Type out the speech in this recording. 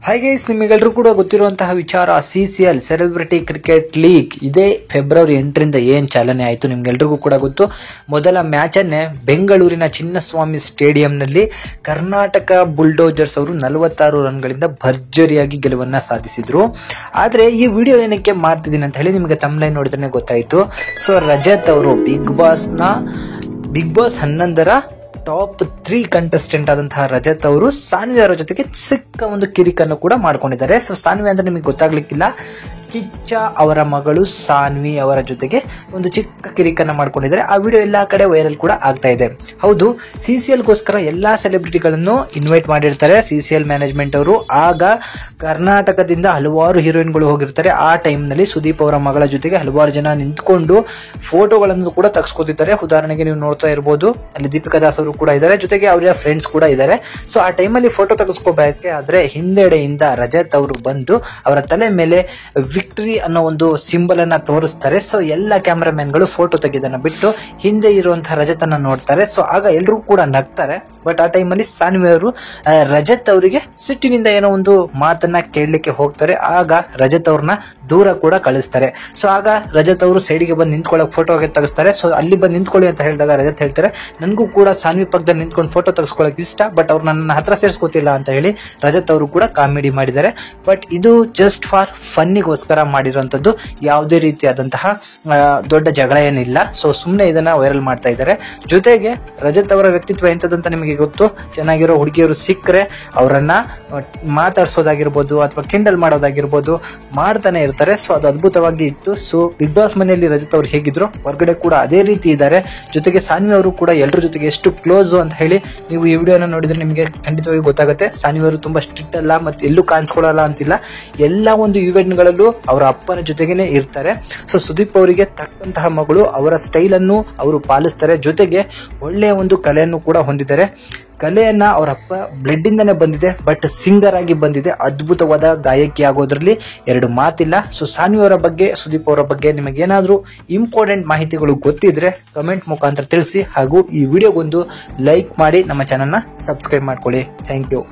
Hi guys, ನಿಮಗೆಲ್ಲರೂ ಕೂಡ ಗೊತ್ತಿರುವಂತಹ ವಿಚಾರ CCL celebrity cricket league ಇದೇ ಫೆಬ್ರವರಿ 8ರಿಂದ ಏನು ಚಾಲನೆ ಆಯಿತು ನಿಮ್ಗೆಲ್ರಿಗೂ ಕೂಡ ಗೊತ್ತು. ಮೊದಲ ಮ್ಯಾಚನ್ನೇ ಬೆಂಗಳೂರಿನ ಚಿನ್ನಸ್ವಾಮಿ ಸ್ಟೇಡಿಯಂನಲ್ಲಿ ಕರ್ನಾಟಕ ಬುಲ್ಡೋಜರ್ಸ್ ಅವರು 46 ರನ್ಗಳಿಂದ ಭರ್ಜರಿಯಾಗಿ ಗೆಲುವನ್ನ ಸಾಧಿಸಿದ್ರು. ಆದರೆ ಈ ವಿಡಿಯೋ ಏನಕ್ಕೆ ಮಾಡ್ತಿದ್ದೀನಿ ಅಂತ ಹೇಳಿ ನಿಮಗೆ ತಮ್ಲೈನ್ ನೋಡಿದ್ರೆ ಗೊತ್ತಾಯಿತು. ಸೊ ರಜತ್ ಅವರು ಬಿಗ್ ಬಾಸ್ 11ರ ಟಾಪ್ 3 ಕಂಟೆಸ್ಟೆಂಟ್ ಆದಂತಹ ರಜತ್ ಅವರು ಸಾನ್ವಿ ಅವರ ಜೊತೆಗೆ ಸಿಕ್ಕ ಒಂದು ಕಿರಿಕನ್ನು ಕೂಡ ಮಾಡ್ಕೊಂಡಿದ್ದಾರೆ. ಸೊ ಸಾನ್ವಿ ಅಂದ್ರೆ ನಿಮಗೆ ಗೊತ್ತಾಗ್ಲಿಕ್ಕಿಲ್ಲ, ಕಿಚ್ಚ ಅವರ ಮಗಳು ಸಾನ್ವಿ ಅವರ ಜೊತೆಗೆ ಒಂದು ಚಿಕ್ಕ ಕಿರಿಕನ್ನ ಮಾಡ್ಕೊಂಡಿದ್ದಾರೆ. ಆ ವಿಡಿಯೋ ಎಲ್ಲಾ ಕಡೆ ವೈರಲ್ ಕೂಡ ಆಗ್ತಾ ಇದೆ. ಹೌದು, CCLಗೋಸ್ಕರ ಎಲ್ಲಾ ಸೆಲೆಬ್ರಿಟಿಗಳನ್ನು ಇನ್ವೈಟ್ ಮಾಡಿರ್ತಾರೆ CCL ಮ್ಯಾನೇಜ್ಮೆಂಟ್ ಅವರು. ಆಗ ಕರ್ನಾಟಕದಿಂದ ಹಲವಾರು ಹೀರೋಯಿನ್ಗಳು ಹೋಗಿರ್ತಾರೆ. ಆ ಟೈಮ್ ನಲ್ಲಿ ಸುದೀಪ್ ಅವರ ಮಗಳ ಜೊತೆಗೆ ಹಲವಾರು ಜನ ನಿಂತ್ಕೊಂಡು ಫೋಟೋಗಳನ್ನು ಕೂಡ ತೆಗೆಸ್ಕೊತಿದ್ದಾರೆ. ಉದಾಹರಣೆಗೆ ನೀವು ನೋಡ್ತಾ ಇರಬಹುದು, ಅಲ್ಲಿ ದೀಪಿಕಾ ದಾಸ್ ಅವರು ಕೂಡ ಇದ್ದಾರೆ, ಜೊತೆಗೆ ಅವರ ಫ್ರೆಂಡ್ಸ್ ಕೂಡ ಇದ್ದಾರೆ. ಸೊ ಆ ಟೈಮಲ್ಲಿ ಫೋಟೋ ತೆಗೆಸ್ಕೋಬೇಕೆ ಆದ್ರೆ ಹಿಂದೆಡೆಯಿಂದ ರಜತ್ ಅವರು ಬಂದು ಅವರ ತಲೆ ಮೇಲೆ ವಿಕ್ಟರಿ ಅನ್ನೋ ಒಂದು ಸಿಂಬಲ್ ಅನ್ನ ತೋರಿಸ್ತಾರೆ. ಸೊ ಎಲ್ಲ ಕ್ಯಾಮರಾಮನ್ ಫೋಟೋ ತೆಗೆದನ್ನ ಬಿಟ್ಟು ಹಿಂದೆ ಇರುವಂತಹ ರಜತ್ ಅನ್ನ ನೋಡ್ತಾರೆ. ಸೊ ಆಗ ಎಲ್ಲರೂ ಕೂಡ ನಗ್ತಾರೆ. ಬಟ್ ಆ ಟೈಮಲ್ಲಿ ಸಾನ್ವಿ ಅವರು ರಜತ್ ಅವರಿಗೆ ಸಿಟ್ಟಿನಿಂದ ಏನೋ ಒಂದು ಮಾತನ್ನ ಕೇಳಲಿಕ್ಕೆ ಹೋಗ್ತಾರೆ. ಆಗ ರಜತ್ ಅವ್ರನ್ನ ದೂರ ಕೂಡ ಕಳಿಸ್ತಾರೆ. ಸೊ ಆಗ ರಜತ್ ಅವರು ಸೈಡ್ಗೆ ಬಂದು ನಿಂತ್ಕೊಳ್ಳೋಕೆ ಫೋಟೋ ತೆಗೆಸ್ತಾರೆ. ಸೊ ಅಲ್ಲಿ ಬಂದು ನಿಂತ್ಕೊಳ್ಳಿ ಅಂತ ಹೇಳಿದಾಗ ರಜತ್ ಹೇಳ್ತಾರೆ, ನನಗೂ ಕೂಡ ಸಾನ್ವಿ ಪಕ್ಕದಲ್ಲಿ ನಿಂತ್ಕೊಂಡು ಫೋಟೋ ತೆಗೆಸ್ಕೊಳ್ಳೋಕೆ ಇಷ್ಟ, ಬಟ್ ಅವ್ರು ನನ್ನ ಹತ್ರ ಸೇರಿಸ್ಕೋತಿಲ್ಲ ಅಂತ ಹೇಳಿ ರಜತ್ ಅವರು ಕೂಡ ಕಾಮಿಡಿ ಮಾಡಿದ್ದಾರೆ. ಬಟ್ ಇದು ಜಸ್ಟ್ ಫಾರ್ ಫನ್ನಿಗೋಸ್ಕರ ಮಾಡಿರುವಂತದ್ದು, ಯಾವುದೇ ರೀತಿಯಾದಂತಹ ದೊಡ್ಡ ಜಗಳ ಏನಿಲ್ಲ. ಸೊ ಸುಮ್ಮನೆ ಇದನ್ನ ವೈರಲ್ ಮಾಡ್ತಾ ಇದ್ದಾರೆ. ಜೊತೆಗೆ ರಜತ್ ಅವರ ವ್ಯಕ್ತಿತ್ವ ಎಂತದಂತ ನಿಮಗೆ ಗೊತ್ತು. ಚೆನ್ನಾಗಿರೋ ಹುಡುಗಿಯರು ಸಿಕ್ಕರೆ ಅವರನ್ನ ಮಾತಾಡ್ಸೋದಾಗಿರ್ಬೋದು ಅಥವಾ ಕಿಂಡಲ್ ಮಾಡೋದಾಗಿರ್ಬೋದು ಮಾಡ್ತಾನೆ ಇರ್ತಾರೆ. ಸೊ ಅದು ಅದ್ಭುತವಾಗಿ ಇತ್ತು. ಸೊ ಬಿಗ್ ಬಾಸ್ ಮನೆಯಲ್ಲಿ ರಜತ್ ಅವರು ಹೇಗಿದ್ರು, ಹೊರಗಡೆ ಕೂಡ ಅದೇ ರೀತಿ ಇದ್ದಾರೆ. ಜೊತೆಗೆ ಸಾನ್ವಿ ಅವರು ಕೂಡ ಎಲ್ಲರ ಜೊತೆಗೆ ಎಷ್ಟು ಕ್ಲೋಸ್ ಅಂತ ಹೇಳಿ ನೀವು ಈ ವಿಡಿಯೋನ ನೋಡಿದ್ರೆ ನಿಮಗೆ ಖಂಡಿತವಾಗಿ ಗೊತ್ತಾಗುತ್ತೆ. ಸಾನ್ವಿ ಅವರು ತುಂಬಾ ಸ್ಟ್ರಿಕ್ಟ್ ಅಲ್ಲ ಮತ್ತೆ ಎಲ್ಲೂ ಕಾಣಿಸ್ಕೊಳ್ಳಲ್ಲ ಅಂತಿಲ್ಲ. ಎಲ್ಲ ಒಂದು ಇವೆಂಟ್ ಗಳಲ್ಲೂ ಅವರ ಅಪ್ಪನ ಜೊತೆಗೇನೆ ಇರ್ತಾರೆ. ಸೊ ಸುದೀಪ್ ಅವರಿಗೆ ತಕ್ಕಂತಹ ಮಗಳು, ಅವರ ಸ್ಟೈಲ್ ಅನ್ನು ಅವರು ಪಾಲಿಸ್ತಾರೆ. ಜೊತೆಗೆ ಒಳ್ಳೆಯ ಒಂದು ಕಲೆಯನ್ನು ಕೂಡ ಹೊಂದಿದ್ದಾರೆ. ಕಲೆಯನ್ನ ಅವರ ಅಪ್ಪ ಬ್ಲಡ್ ಇಂದಾನೆ ಬಂದಿದೆ, ಬಟ್ ಸಿಂಗರ್ ಆಗಿ ಬಂದಿದೆ. ಅದ್ಭುತವಾದ ಗಾಯಕಿ ಆಗೋದ್ರಲ್ಲಿ ಎರಡು ಮಾತಿಲ್ಲ. ಸೊ ಸಾನ್ವಿ ಅವರ ಬಗ್ಗೆ, ಸುದೀಪ್ ಅವರ ಬಗ್ಗೆ ನಿಮಗೇನಾದ್ರೂ ಇಂಪಾರ್ಟೆಂಟ್ ಮಾಹಿತಿಗಳು ಗೊತ್ತಿದ್ರೆ ಕಮೆಂಟ್ ಮುಖಾಂತರ ತಿಳಿಸಿ. ಹಾಗೂ ಈ ವಿಡಿಯೋಗೊಂದು ಲೈಕ್ ಮಾಡಿ ನಮ್ಮ ಚಾನಲ್ನ ಸಬ್ಸ್ಕ್ರೈಬ್ ಮಾಡ್ಕೊಳ್ಳಿ. Thank you.